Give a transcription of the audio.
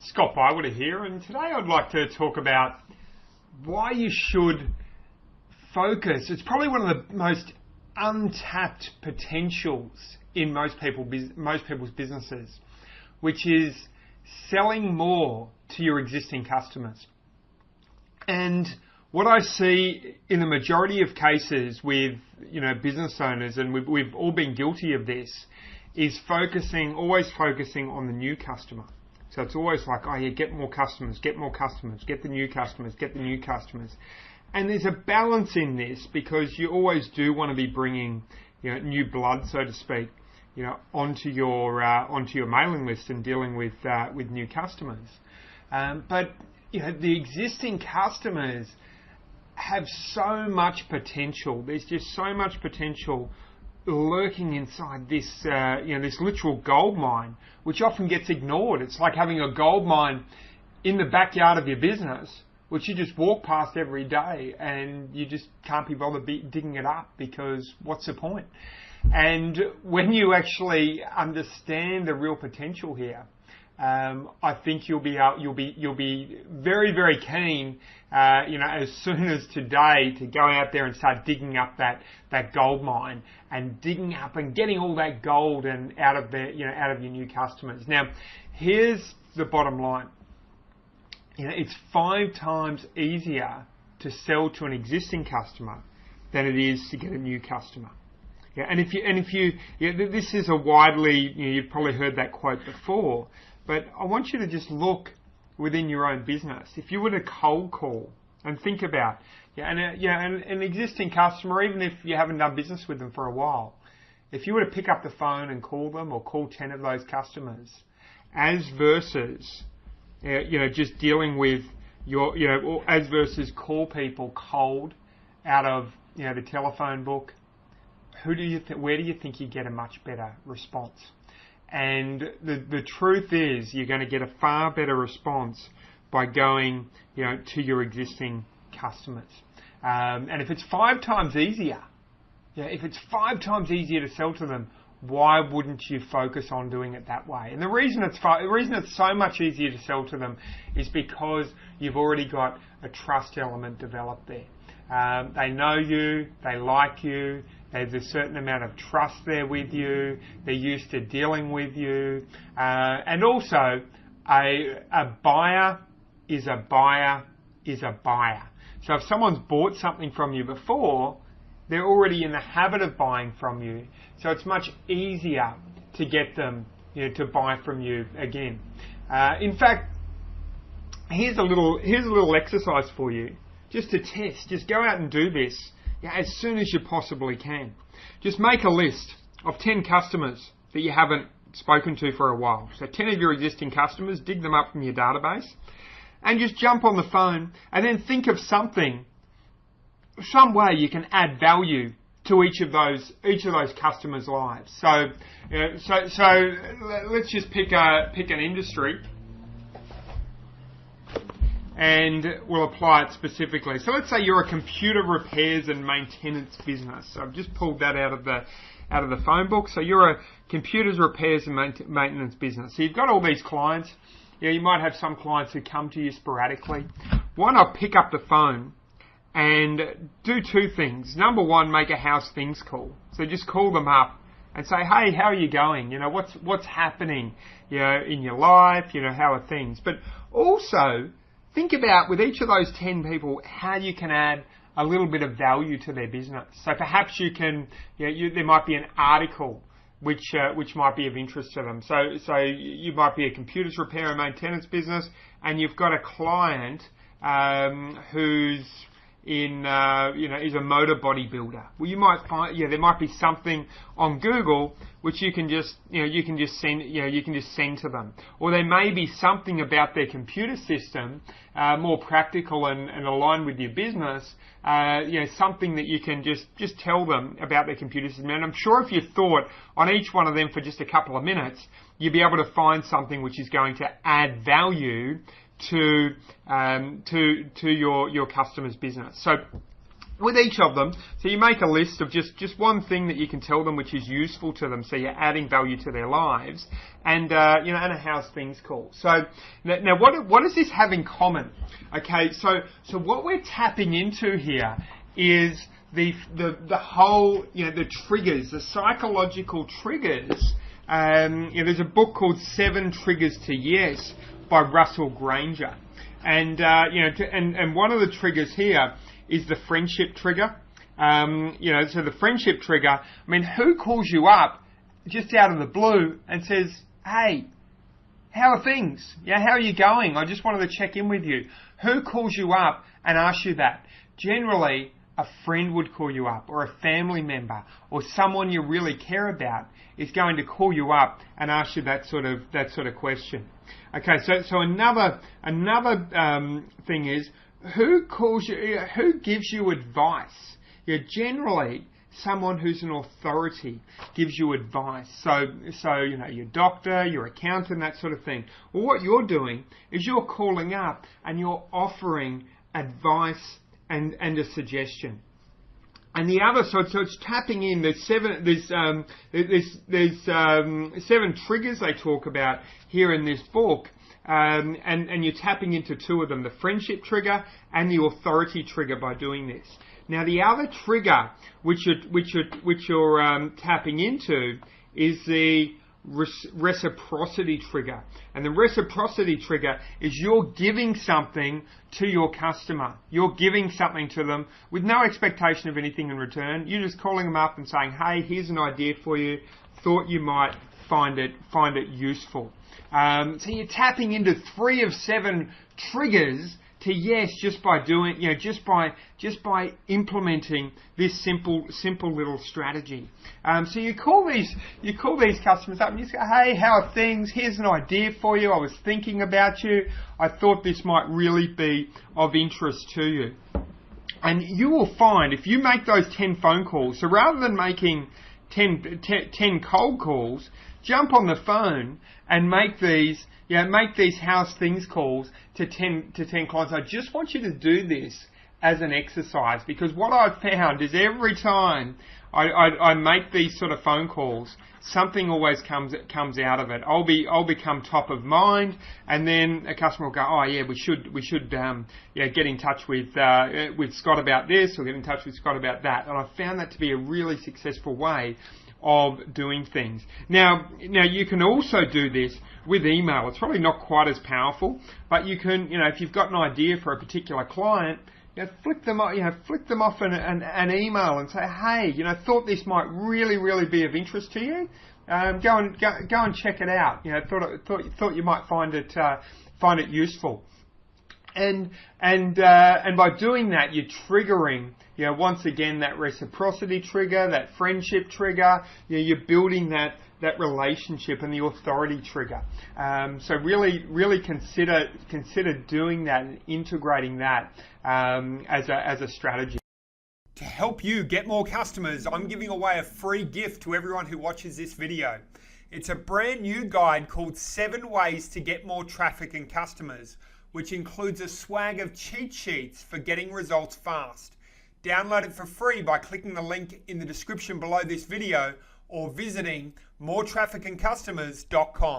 Scott Bywater here, and today I'd like to talk about why you should focus. It's probably one of the most untapped potentials in most people's businesses, which is selling more to your existing customers. And what I see in the majority of cases with business owners, and we've all been guilty of this, is always focusing on the new customer. So it's always like, get more customers, get the new customers. And there's a balance in this because you always do want to be bringing, new blood, so to speak, onto your mailing list and dealing with new customers. But the existing customers have so much potential. There's just so much potential lurking inside this, this literal gold mine, which often gets ignored. It's like having a gold mine in the backyard of your business, which you just walk past every day, and you just can't be bothered digging it up because what's the point? And when you actually understand the real potential here, I think you'll be very, very keen, as soon as today, to go out there and start digging up that gold mine and digging up and getting all that gold and out of your new customers. Now, here's the bottom line. It's 5 times easier to sell to an existing customer than it is to get a new customer. Yeah, and if you, this is a widely, you've probably heard that quote before. But I want you to just look within your own business. If you were to cold call and think about, an existing customer, even if you haven't done business with them for a while, if you were to pick up the phone and call them or call 10 of those customers, as versus, just dealing with or as versus call people cold out of, the telephone book, where do you think you get a much better response? And the truth is, you're going to get a far better response by going, to your existing customers. And if it's 5 times easier, to sell to them, why wouldn't you focus on doing it that way? And the reason it's so much easier to sell to them is because you've already got a trust element developed there. They know you, they like you. There's a certain amount of trust there with you. They're used to dealing with you. And also, a buyer is a buyer is a buyer. So if someone's bought something from you before, they're already in the habit of buying from you. So it's much easier to get them to buy from you again. In fact, here's a little exercise for you, just to test. Just go out and do this. As soon as you possibly can. Just make a list of 10 customers that you haven't spoken to for a while. So 10 of your existing customers, dig them up from your database, and just jump on the phone and then think of some way you can add value to each of those customers' lives. So let's just pick an industry, and we'll apply it specifically. So let's say you're a computer repairs and maintenance business. So I've just pulled that out of the phone book. So you're a computers repairs and maintenance business. So you've got all these clients. You might have some clients who come to you sporadically. Why not pick up the phone and do 2 things? Number 1, make a how's things call. So just call them up and say, hey, how are you going? What's happening? In your life. How are things? But also, think about, with each of those 10 people, how you can add a little bit of value to their business. So perhaps you can, there might be an article which might be of interest to them. So you might be a computers repair and maintenance business, and you've got a client who's is a motor bodybuilder. Well, you might find, there might be something on Google which you can just send to them. Or there may be something about their computer system, more practical and aligned with your business, something that you can just tell them about their computer system. And I'm sure if you thought on each one of them for just a couple of minutes, you'd be able to find something which is going to add value to your customer's business. So with each of them, so you make a list of just one thing that you can tell them which is useful to them, so you're adding value to their lives, and and a how's things call. So now what does this have in common? Okay, so what we're tapping into here is the whole, the triggers, the psychological triggers. There's a book called 7 Triggers to Yes by Russell Granger, and and one of the triggers here is the friendship trigger. So the friendship trigger, I mean, who calls you up just out of the blue and says, hey, how are things? Yeah, how are you going? I just wanted to check in with you. Who calls you up and asks you that? Generally, a friend would call you up, or a family member, or someone you really care about is going to call you up and ask you that sort of question. Okay, so another thing is, who calls you? Who gives you advice? Generally, someone who's an authority gives you advice. So your doctor, your accountant, that sort of thing. Well, what you're doing is you're calling up and you're offering advice and a suggestion. And the other, so it's tapping in. There's 7 triggers they talk about here in this book. And you're tapping into 2 of them, the friendship trigger and the authority trigger, by doing this. Now, the other trigger which you're tapping into is the reciprocity trigger. And the reciprocity trigger is you're giving something to your customer. You're giving something to them with no expectation of anything in return. You're just calling them up and saying, hey, here's an idea for you. Thought you might find it useful. So you're tapping into 3 of 7 triggers to yes, just by doing, just by implementing this simple little strategy. So you call these customers up and you say, hey, how are things? Here's an idea for you. I was thinking about you. I thought this might really be of interest to you. And you will find, if you make those 10 phone calls, so rather than making 10 cold calls, jump on the phone and make these how's things calls to 10 clients. I just want you to do this as an exercise, because what I've found is every time I make these sort of phone calls, something always comes out of it. I'll become top of mind, and then a customer will go, oh yeah, we should get in touch with Scott about this, or get in touch with Scott about that. And I've found that to be a really successful way of doing things. Now you can also do this with email. It's probably not quite as powerful, but you can, if you've got an idea for a particular client, flick them off an email and say, hey, thought this might really be of interest to you. Go and check it out. Thought you might find it useful. And by doing that, you're triggering, once again, that reciprocity trigger, that friendship trigger. You're building that relationship, and the authority trigger. So really consider doing that and integrating that as a strategy. To help you get more customers, I'm giving away a free gift to everyone who watches this video. It's a brand new guide called 7 Ways to Get More Traffic and Customers, which includes a swag of cheat sheets for getting results fast. Download it for free by clicking the link in the description below this video or visiting moretrafficandcustomers.com.